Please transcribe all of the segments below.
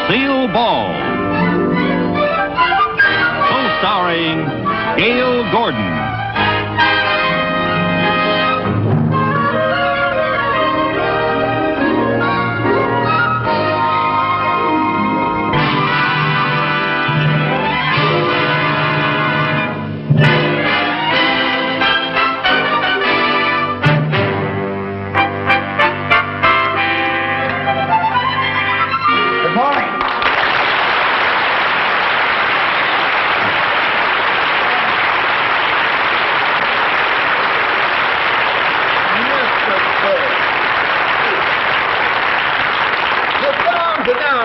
Lucille Ball. Co-starring Gail Gordon.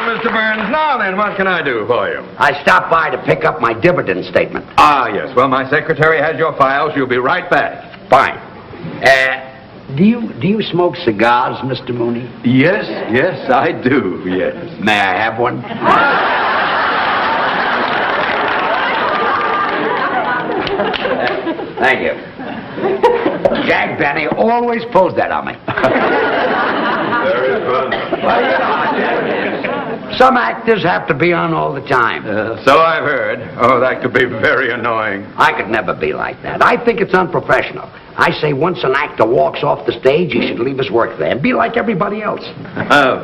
Mr. Burns, now then, what can I do for you? I stopped by to pick up my dividend statement. Ah, yes. Well, my secretary has your file. She'll be right back. Fine. Do you smoke cigars, Mr. Mooney? Yes, I do, yes. May I have one? Thank you. Jack Benny always pulls that on me. Very fun. Well, you know, some actors have to be on all the time. So I've heard. Oh, that could be very annoying. I could never be like that. I think it's unprofessional. I say once an actor walks off the stage, he should leave his work there and be like everybody else.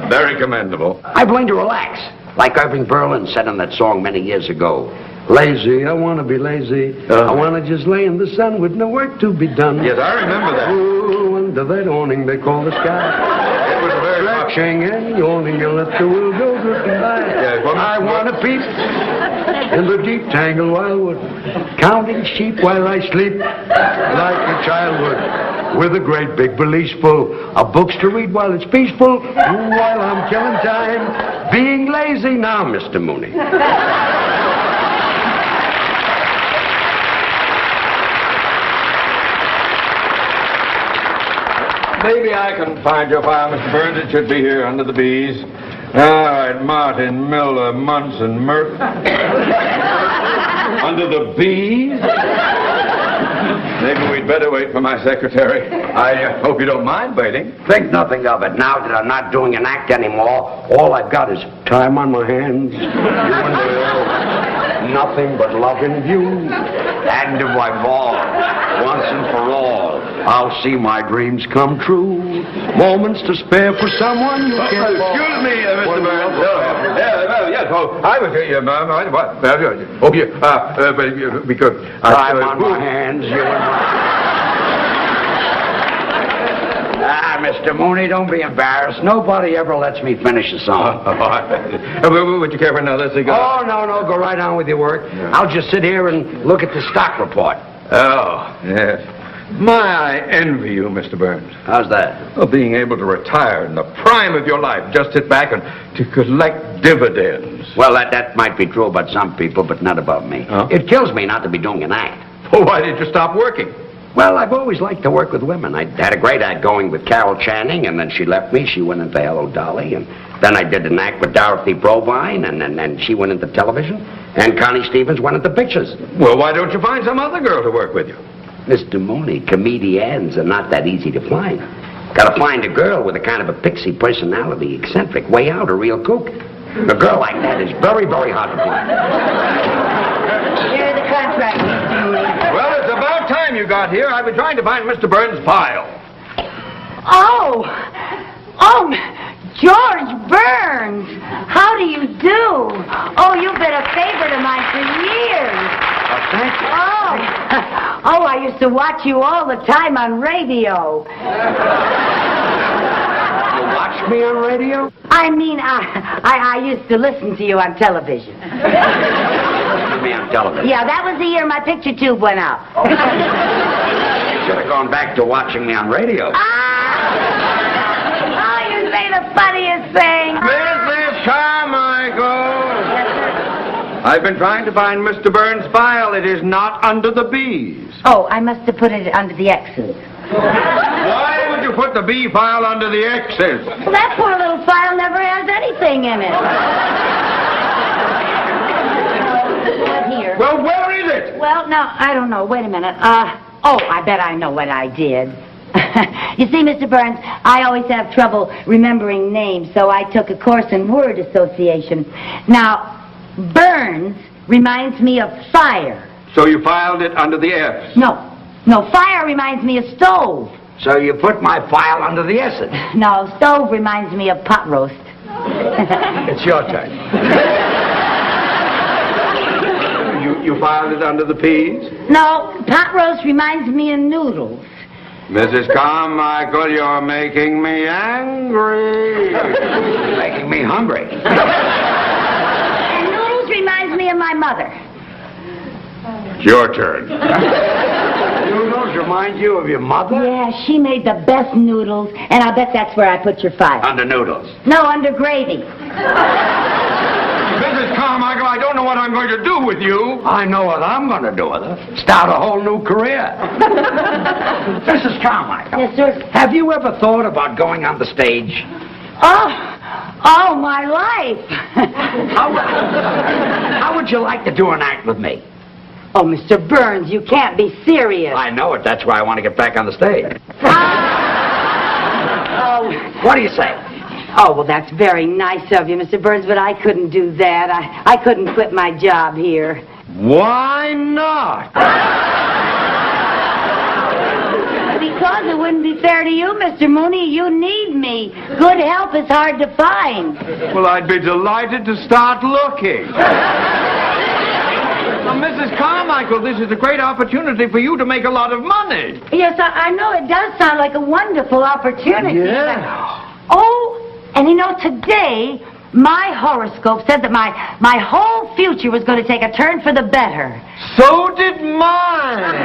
Very commendable. I've learned to relax, like Irving Berlin said in that song many years ago. Lazy, I want to be lazy. I want to just lay in the sun with no work to be done. Yes, I remember that. Ooh, under that awning they call the sky. It was very stretching and yawning, you let the world go drifting by. Yes, well, I want to peep in the deep tangled wildwood, counting sheep while I sleep, like a child would, with a great big valise full of books to read while it's peaceful, while I'm killing time, being lazy now, Mr. Mooney. Maybe I can find your file, Mr. Burns. It should be here under the B's. All right, Martin, Miller, Munson, Murphy. Under the B's? Maybe we'd better wait for my secretary. I hope you don't mind waiting. Think nothing of it. Now that I'm not doing an act anymore, all I've got is time on my hands. You and me, nothing but loving you. And if I fall, once and for all, I'll see my dreams come true. Moments to spare for someone you can. Excuse me, Mr. Burns. Yes, oh, I was here, ma'am. What? Oh, yeah, because... Time on my hands, you and Mr. Mooney, don't be embarrassed. Nobody ever lets me finish a song. Would you care for another cigar? Oh, no, go right on with your work. Yeah. I'll just sit here and look at the stock report. Oh, yes. I envy you, Mr. Burns. How's that? Well, being able to retire in the prime of your life, just sit back and to collect dividends. Well, that might be true about some people, but not about me. Huh? It kills me not to be doing an act. Well, why did you stop working? Well, I've always liked to work with women. I had a great act going with Carol Channing, and then she left me. She went into Hello, Dolly, and then I did an act with Dorothy Provine, and then she went into television, and Connie Stevens went into pictures. Well, why don't you find some other girl to work with you? Mr. Mooney, comedians are not that easy to find. Gotta find a girl with a kind of a pixie personality, eccentric, way out, a real kook. A girl like that is very, very hard to find. Here's the contract, Mr. Mooney. Well, it's about time you got here. I've been trying to find Mr. Burns' file. Oh, George Burns. How do you do? Oh, you've been a favorite of mine for years. Thank you. Oh, I used to watch you all the time on radio. You watch me on radio? I mean, I used to listen to you on television. Listen to me on television? Yeah, that was the year my picture tube went out. You should have gone back to watching me on radio. Oh, you say the funniest thing. Mrs. Carmichael! I've been trying to find Mr. Burns' file. It is not under the B's. Oh, I must have put it under the X's. Why would you put the B file under the X's? Well, that poor little file never has anything in it. Here. Well, where is it? Well, no, I don't know. Wait a minute. I bet I know what I did. You see, Mr. Burns, I always have trouble remembering names, so I took a course in word association. Now, Burns reminds me of fire. So you filed it under the F. No, fire reminds me of stove. So you put my file under the S's. No, stove reminds me of pot roast. It's your turn. You filed it under the P's? No, pot roast reminds me of noodles. Mrs. Carmichael, you're making me angry. Making me hungry. And noodles reminds me of my mother. It's your turn. Noodles remind you of your mother? Yeah, she made the best noodles, and I'll bet that's where I put your file. Under noodles. No, under gravy. Mrs. Carmichael, I don't know what I'm going to do with you. I know what I'm going to do with her. Start a whole new career. Mrs. Carmichael. Yes, sir. Have you ever thought about going on the stage? Oh, my life. How would you like to do an act with me? Oh, Mr. Burns, you can't be serious. I know it. That's why I want to get back on the stage. Oh. What do you say? Oh, well, that's very nice of you, Mr. Burns, but I couldn't do that. I couldn't quit my job here. Why not? Because it wouldn't be fair to you, Mr. Mooney. You need me. Good help is hard to find. Well, I'd be delighted to start looking. Now, Mrs. Carmichael, this is a great opportunity for you to make a lot of money. Yes, I know it does sound like a wonderful opportunity. Yeah. Oh, and you know, today, my horoscope said that my whole future was going to take a turn for the better. So did mine.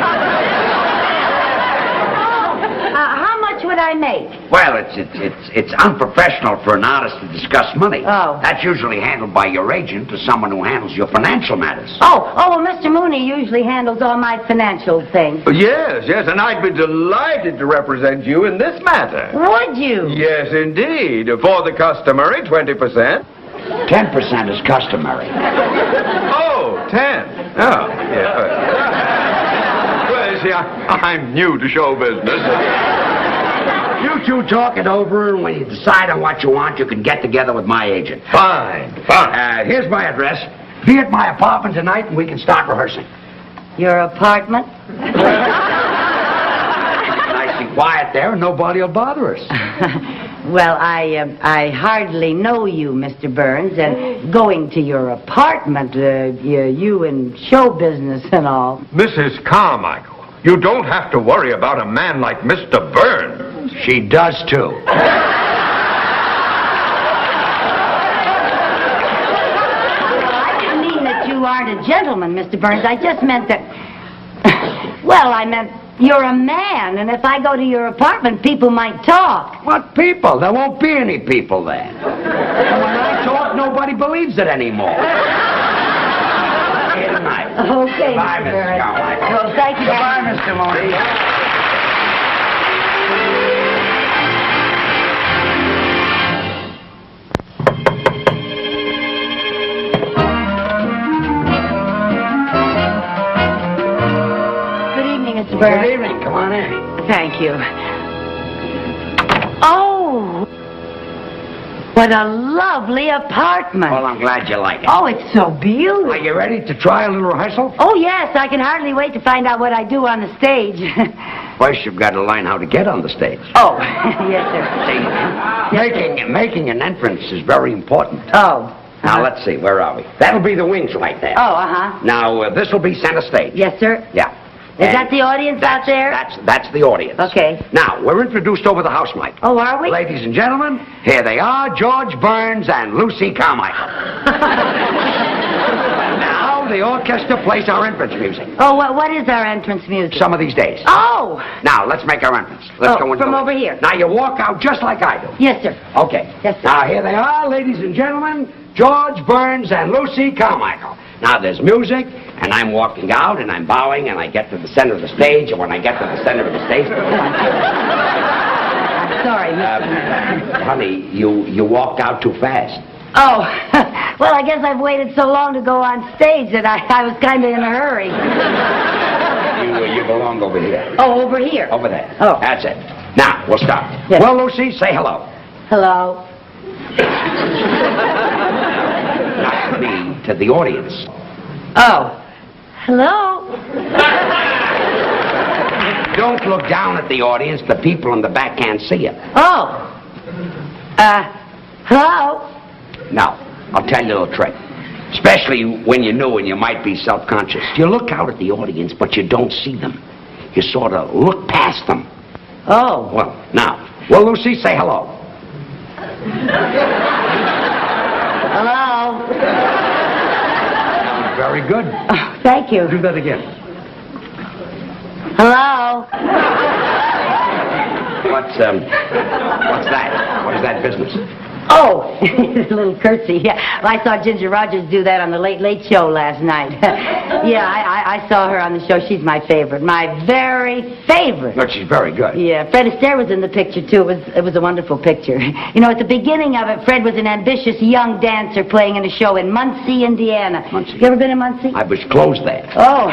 How much would I make? Well, it's unprofessional for an artist to discuss money. Oh. That's usually handled by your agent or someone who handles your financial matters. Oh, well, Mr. Mooney usually handles all my financial things. Yes, and I'd be delighted to represent you in this matter. Would you? Yes, indeed. For the customary 20%. 10% is customary. Oh, 10. Oh, yeah. Well, see, I'm new to show business. You two talk it over, and when you decide on what you want, you can get together with my agent. Fine. Here's my address. Be at my apartment tonight, and we can start rehearsing. Your apartment? Nice and quiet there, and nobody will bother us. Well, I hardly know you, Mr. Burns, and going to your apartment, you in show business and all. Mrs. Carmichael, you don't have to worry about a man like Mr. Burns. She does, too. I didn't mean that you aren't a gentleman, Mr. Burns. I just meant that... Well, I meant you're a man, and if I go to your apartment, people might talk. What people? There won't be any people there. And when I talk, nobody believes it anymore. Good night. Okay, Goodbye, Mr. Mrs. Burns. Carmichael. Well, thank you. Goodbye, Mr. Mooney. Mr. Burns. Good evening. Come on in. Thank you. Oh, what a lovely apartment. Well, I'm glad you like it. Oh, it's so beautiful. Are you ready to try a little rehearsal? Oh, yes. I can hardly wait to find out what I do on the stage. First, you've got to learn how to get on the stage. Oh, yes, sir. See, making an entrance is very important. Oh. Now, let's see. Where are we? That'll be the wings right there. Oh, uh-huh. Now, this will be center stage. Yes, sir. Yeah. Is that the audience out there? That's the audience. Okay. Now, we're introduced over the house mic. Oh, are we? Ladies and gentlemen, here they are, George Burns and Lucy Carmichael. Now, the orchestra plays our entrance music. Oh, what is our entrance music? Some of these days. Oh! Now, let's make our entrance. Let's go into from over here. Now, you walk out just like I do. Yes, sir. Okay. Yes, sir. Now, here they are, ladies and gentlemen, George Burns and Lucy Carmichael. Now, there's music, and I'm walking out, and I'm bowing, and I get to the center of the stage, and when I get to the center of the stage... I'm sorry, Mr. Honey, you walked out too fast. Oh, well, I guess I've waited so long to go on stage that I was kind of in a hurry. You belong over here. Oh, over here. Over there. Oh. That's it. Now, we'll start. Yes. Well, Lucy, say hello. Hello. Not to me, to the audience. Oh. Hello. Don't look down at the audience. The people in the back can't see you. Oh. Hello. Now, I'll tell you a little trick. Especially when you're new and you might be self-conscious. You look out at the audience, but you don't see them. You sort of look past them. Oh. Well, now, well, Lucy, say hello. Hello. Very good. Oh, thank you. Do that again. Hello. What's that? What is that business? Oh, a little curtsy. Yeah, well, I saw Ginger Rogers do that on the Late Late Show last night. Yeah, I saw her on the show. She's my favorite. My very favorite. Look, she's very good. Yeah, Fred Astaire was in the picture, too. It was a wonderful picture. You know, at the beginning of it, Fred was an ambitious young dancer playing in a show in Muncie, Indiana. Muncie. You ever been to Muncie? I was closed there. Oh.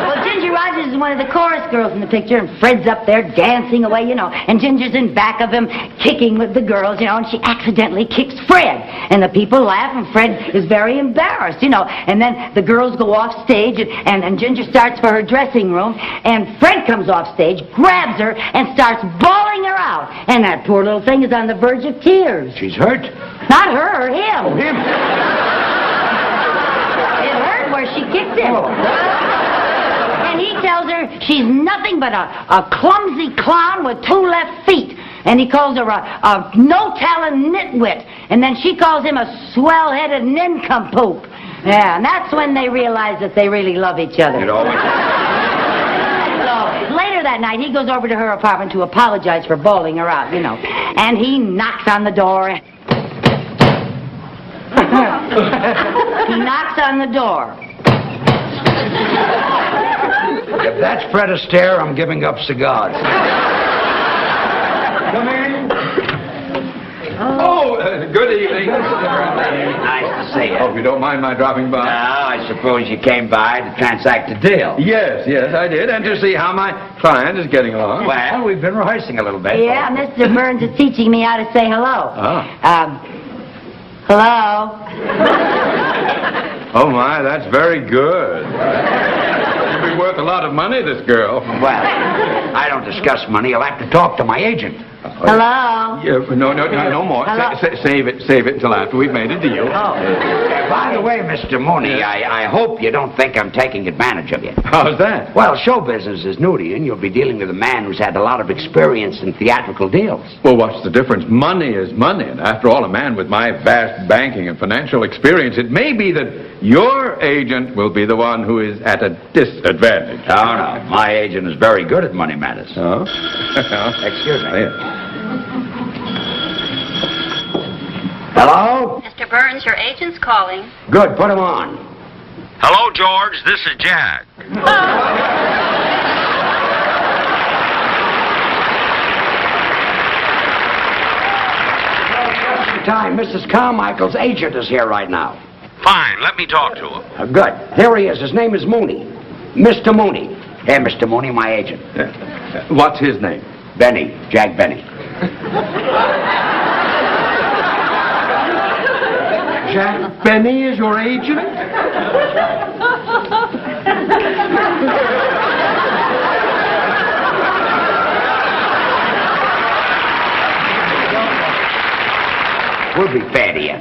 Well, Ginger Rogers is one of the chorus girls in the picture, and Fred's up there dancing away, you know, and Ginger's in back of him kicking with the girls, you know, and she accidentally kicks Fred. And the people laugh, and Fred is very embarrassed, you know. And then the girls go off stage, and Ginger starts for her dressing room, and Fred comes off stage, grabs her, and starts bawling her out. And that poor little thing is on the verge of tears. She's hurt? Not her, him. Oh, him. It hurt where she kicked him. And he tells her she's nothing but a clumsy clown with 2 left feet. And he calls her a no-talent nitwit. And then she calls him a swell-headed nincompoop. Yeah, and that's when they realize that they really love each other. It always... So later that night, he goes over to her apartment to apologize for bawling her out, you know. And he knocks on the door. He knocks on the door. If that's Fred Astaire, I'm giving up cigars. Come in. Oh, good evening. Nice to see you. Hope you don't mind my dropping by. I suppose you came by to transact a deal. Yes, I did, and to see how my client is getting along. Well, we've been rehearsing a little bit. Yeah, Mr. Burns is teaching me how to say hello. Hello. Oh, my, that's very good. She'll be worth a lot of money, this girl. Well, I don't discuss money. You'll have to talk to my agent. Hello. Yeah, no more. Save it until after we've made a deal. Oh. By the way, Mr. Mooney, I hope you don't think I'm taking advantage of you. How's that? Well, show business is new to you, and you'll be dealing with a man who's had a lot of experience in theatrical deals. Well, what's the difference? Money is money, and after all, a man with my vast banking and financial experience, it may be that your agent will be the one who is at a disadvantage. Oh, no. My agent is very good at money matters. Oh? Excuse me. Yeah. Hello? Mr. Burns, your agent's calling. Good, put him on. Hello, George. This is Jack. Time, Mrs. Carmichael's agent is here right now. Fine. Let me talk to him. Good. Here he is. His name is Mooney. Mr. Mooney. Hey, Mr. Mooney, my agent. What's his name? Benny. Jack Benny. Jack Benny is your agent? We'll be fair to you.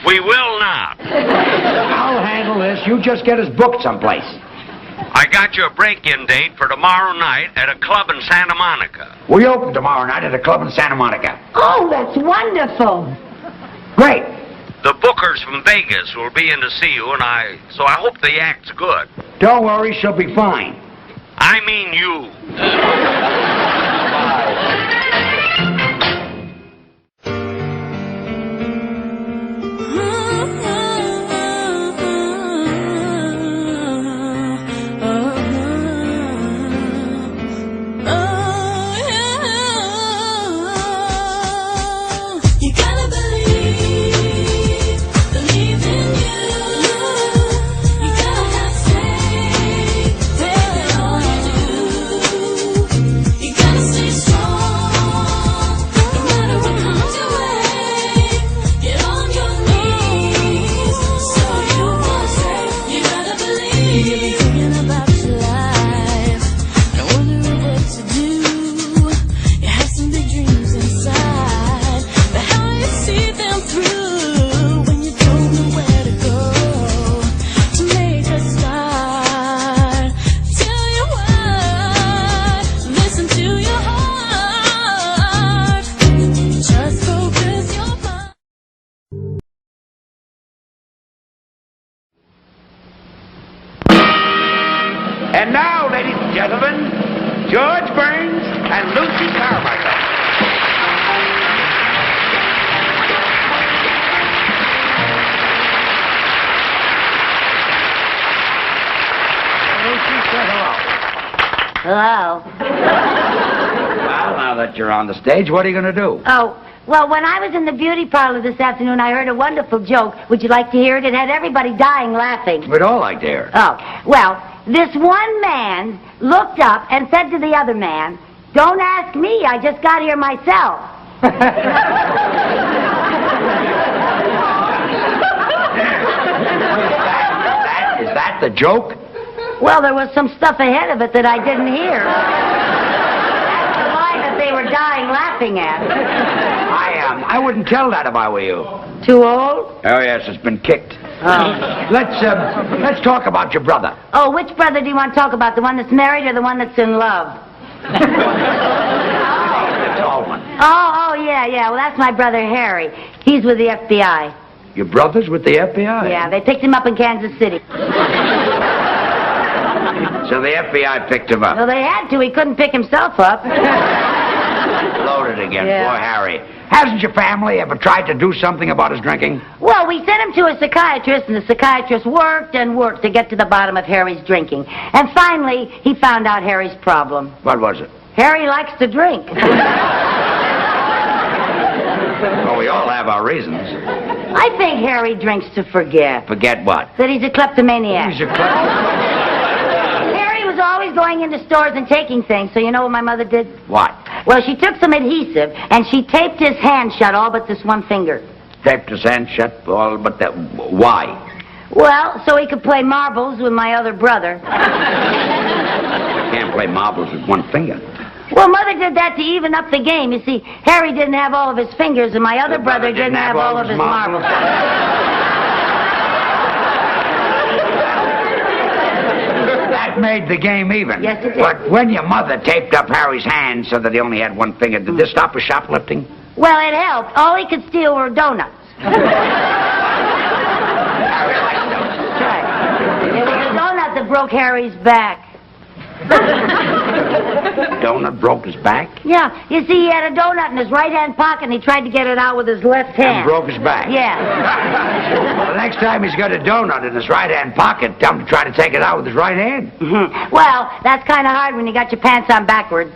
We will not. I'll handle this. You just get us booked someplace. I got you a break-in date for tomorrow night at a club in Santa Monica. We open tomorrow night at a club in Santa Monica. Oh, that's wonderful. Great. The bookers from Vegas will be in to see you, so I hope the act's good. Don't worry, she'll be fine. I mean you. Believe in you. You gotta have faith. Hello. Well, now that you're on the stage, what are you going to do? Oh, well, when I was in the beauty parlor this afternoon, I heard a wonderful joke. Would you like to hear it? It had everybody dying laughing. We'd all like to hear. Oh, well, this one man looked up and said to the other man, "Don't ask me, I just got here myself." Is that the joke? Well, there was some stuff ahead of it that I didn't hear. That's the line that they were dying laughing at. I wouldn't tell that if I were you. Too old? Oh, yes, it's been kicked. Oh. Let's talk about your brother. Oh, which brother do you want to talk about? The one that's married or the one that's in love? The tall one. Oh, yeah. Well, that's my brother Harry. He's with the FBI. Your brother's with the FBI? Yeah, they picked him up in Kansas City. So the FBI picked him up. Well, they had to. He couldn't pick himself up. Loaded again. Yeah. Poor Harry. Hasn't your family ever tried to do something about his drinking? Well, we sent him to a psychiatrist, and the psychiatrist worked and worked to get to the bottom of Harry's drinking. And finally, he found out Harry's problem. What was it? Harry likes to drink. Well, we all have our reasons. I think Harry drinks to forget. Forget what? That he's a kleptomaniac. He's a kleptomaniac. Harry was always going into stores and taking things, so you know what my mother did? What? Well, she took some adhesive, and she taped his hand shut all but this one finger. Taped his hand shut all but that. Why? Well, so he could play marbles with my other brother. You can't play marbles with one finger. Well, Mother did that to even up the game. You see, Harry didn't have all of his fingers, and my other brother didn't have all of his marbles. That made the game even. Yes, it did. But when your mother taped up Harry's hand so that he only had one finger, did this stop his shoplifting? Well, it helped. All he could steal were donuts. Harry likes those. That's right. It was a donut that broke Harry's back. Donut broke his back? Yeah. You see, he had a donut in his right-hand pocket, and he tried to get it out with his left hand. And broke his back? Yeah. Well, the next time he's got a donut in his right-hand pocket, tell him to try to take it out with his right hand. Well, that's kind of hard when you got your pants on backwards.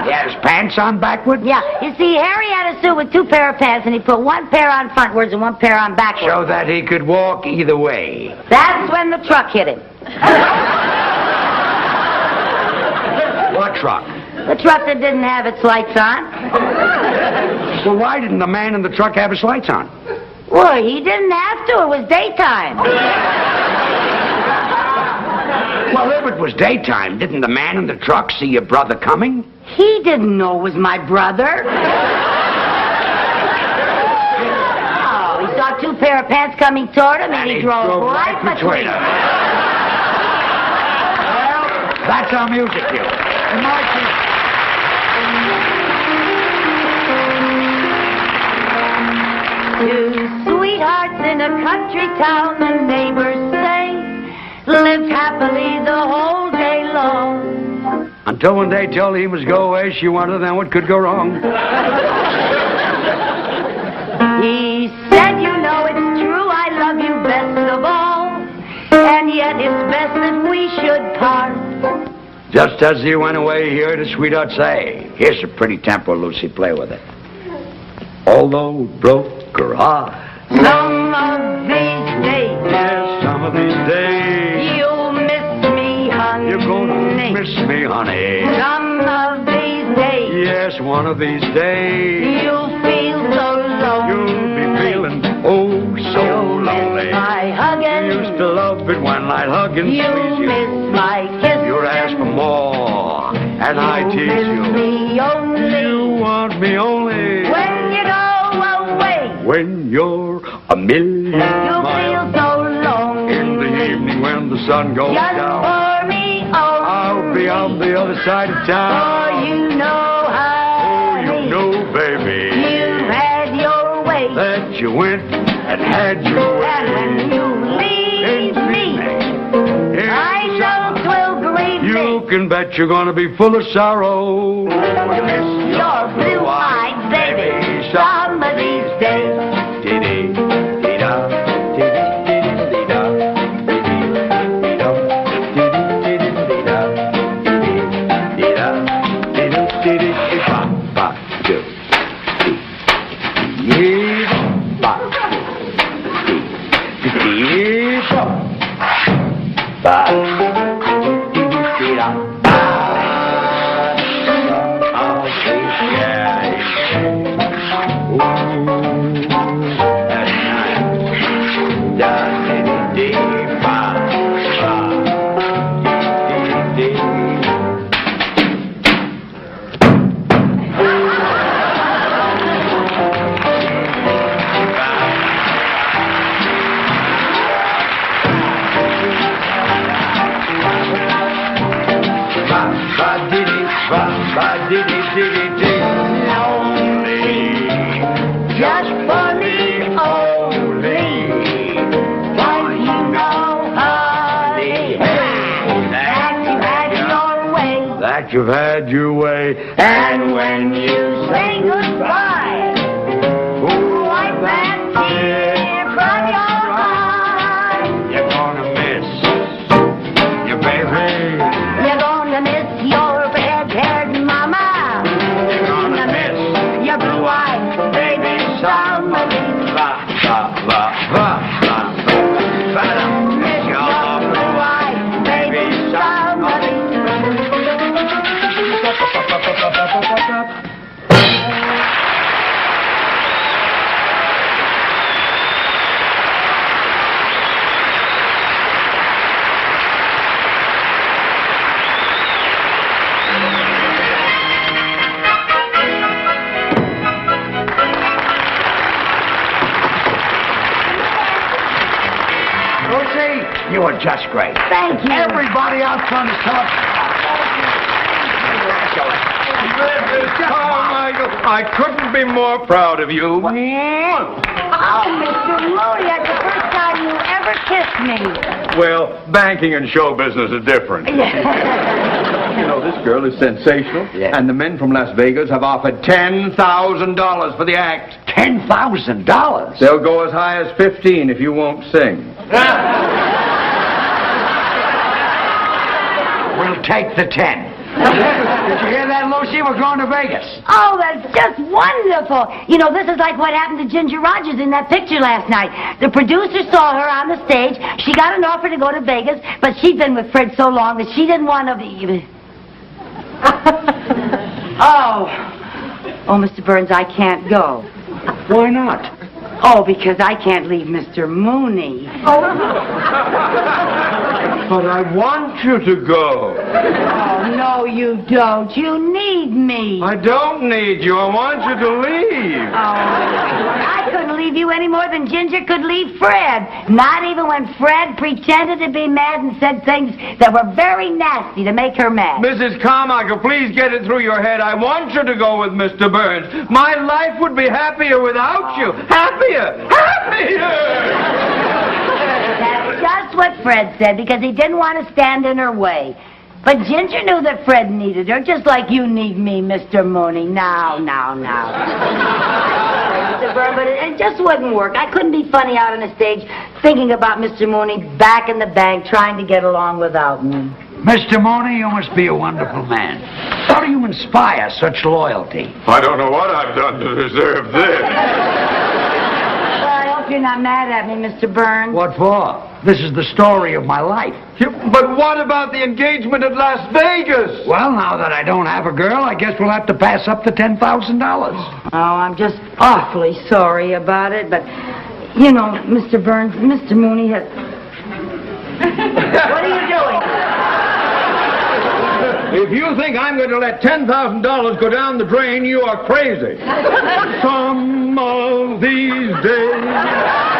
He had his pants on backwards? Yeah. You see, Harry had a suit with two pair of pants, and he put one pair on frontwards and one pair on backwards. So that he could walk either way. That's when the truck hit him. What truck? The truck that didn't have its lights on. Well, why didn't the man in the truck have his lights on? Well, he didn't have to. It was daytime. Well, if it was daytime, didn't the man in the truck see your brother coming? He didn't know it was my brother. Oh, he saw two pair of pants coming toward him, and he drove right between them. Well, that's our music cue. And Marcy. Two sweethearts in a country town, the neighbors say, lived happily the whole day long. Until one day told he must go away, she wondered then what could go wrong. He said, you know it's true, I love you best of all, and yet it's best that we should part. Just as he went away, he heard his sweetheart say, here's a pretty tempo, Lucy, play with it. Although it broke her heart, Some of these days, yes, some of these days, you'll miss me, honey. you're gonna miss me, honey. Some of these days, Yes, one of these days, you'll feel so lonely. you'll be feeling oh so You'll lonely. miss my hugging. You used to love it when I'd hug and You'll squeeze you. miss my kiss. You'd ask for more, and I You'll tease miss you. me only You want me only when you go away. when you're a million You'll feel miles. so lonely. In the evening when the sun goes Just down, for me only. I'll be on the other side of For town. you know, Oh, honey, you know, baby, you had your way. that you went and had your way. And when you leave me, Here's I know 'twill grieve You me. can bet you're gonna be full of sorrow. Your blue-eyed baby, some of these days. Diddy-dee-da, diddy-dee-dee-da, diddy-dee-da, diddy-dee-da. Lonely, just for me only. Don't you know, honey, that you've had your way. That you've had your way. And when you say goodbye, wipe that tear from your eye. You're gonna miss your baby. You're gonna miss your red-haired mama. You're gonna miss your blue-eyed baby somebody. Miss your blue-eyed baby somebody. Lucy, you were just great. Thank you. Everybody out front is talking. Oh, Michael, I couldn't be more proud of you. Oh, Mr. Mooney, that's the first time you ever kissed me. Well, banking and show business are different. You know, this girl is sensational, Yeah. and the men from Las Vegas have offered $10,000 for the act. $10,000? They'll go as high as 15 if you won't sing. We'll take the 10. Did you hear that, Lucy? We're going to Vegas. Oh, that's just wonderful. You know, this is like what happened to Ginger Rogers in that picture last night. The producer saw her on the stage. She got an offer to go to Vegas, but she'd been with Fred so long that she didn't want to be... Oh, Mr. Burns, I can't go. Why not? Oh, because I can't leave Mr. Mooney. But I want you to go. Oh, no, you don't. You need me. I don't need you. I want you to leave. Oh, I couldn't leave you any more than Ginger could leave Fred. Not even when Fred pretended to be mad and said things that were very nasty to make her mad. Mrs. Carmichael, please get it through your head. I want you to go with Mr. Burns. My life would be happier without you. Happier! Happier! That's just what Fred said, because he didn't want to stand in her way. But Ginger knew that Fred needed her, just like you need me, Mr. Mooney. Now. Mr. Burns, but it just wouldn't work. I couldn't be funny out on the stage thinking about Mr. Mooney back in the bank trying to get along without me. Mr. Mooney, you must be a wonderful man. How do you inspire such loyalty? I don't know what I've done to deserve this. Well, I hope you're not mad at me, Mr. Burns. What for? This is the story of my life. But what about the engagement at Las Vegas? Well, now that I don't have a girl, I guess we'll have to pass up the $10,000. Oh, I'm just awfully sorry about it, but, you know, Mr. Burns, Mr. Mooney has... What are you doing? If you think I'm going to let $10,000 go down the drain, you are crazy. Some of these days...